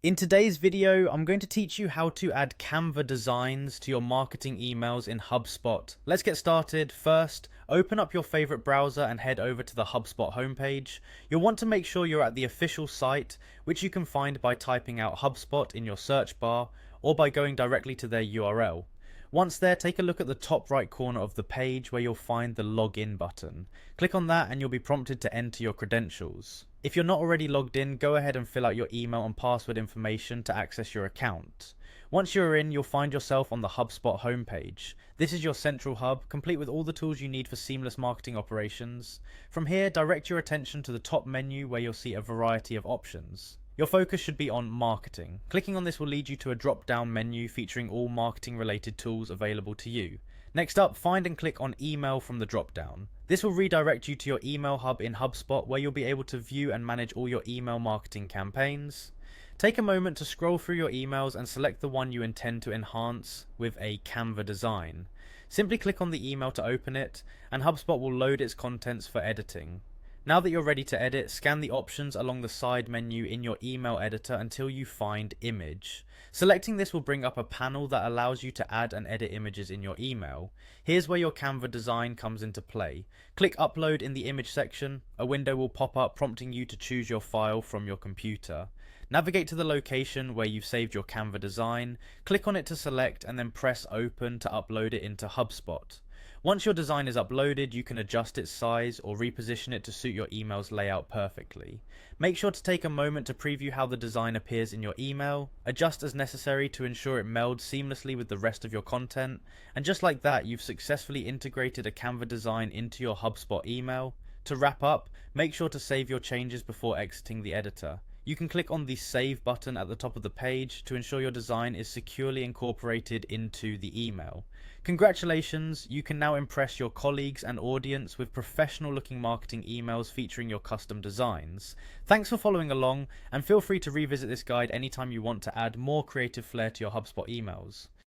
In today's video, I'm going to teach you how to add Canva designs to your marketing emails in Hubspot. Let's get started. First, open up your favorite browser and head over to the Hubspot homepage. You'll want to make sure you're at the official site, which you can find by typing out HubSpot in your search bar or by going directly to their URL. Once there, take a look at the top right corner of the page where you'll find the login button. Click on that and you'll be prompted to enter your credentials. If you're not already logged in, go ahead and fill out your email and password information to access your account. Once you're in, you'll find yourself on the HubSpot homepage. This is your central hub, complete with all the tools you need for seamless marketing operations. From here, direct your attention to the top menu where you'll see a variety of options. Your focus should be on marketing. Clicking on this will lead you to a drop-down menu featuring all marketing-related tools available to you. Next up, find and click on email from the drop-down. This will redirect you to your email hub in HubSpot where you'll be able to view and manage all your email marketing campaigns. Take a moment to scroll through your emails and select the one you intend to enhance with a Canva design. Simply click on the email to open it, and HubSpot will load its contents for editing. Now that you're ready to edit, scan the options along the side menu in your email editor until you find Image. Selecting this will bring up a panel that allows you to add and edit images in your email. Here's where your Canva design comes into play. Click Upload in the image section. A window will pop up prompting you to choose your file from your computer. Navigate to the location where you've saved your Canva design, click on it to select and then press Open to upload it into HubSpot. Once your design is uploaded, you can adjust its size or reposition it to suit your email's layout perfectly. Make sure to take a moment to preview how the design appears in your email, adjust as necessary to ensure it melds seamlessly with the rest of your content, and just like that, you've successfully integrated a Canva design into your HubSpot email. To wrap up, make sure to save your changes before exiting the editor. You can click on the Save button at the top of the page to ensure your design is securely incorporated into the email. Congratulations, you can now impress your colleagues and audience with professional looking marketing emails featuring your custom designs. Thanks for following along, and feel free to revisit this guide anytime you want to add more creative flair to your HubSpot emails.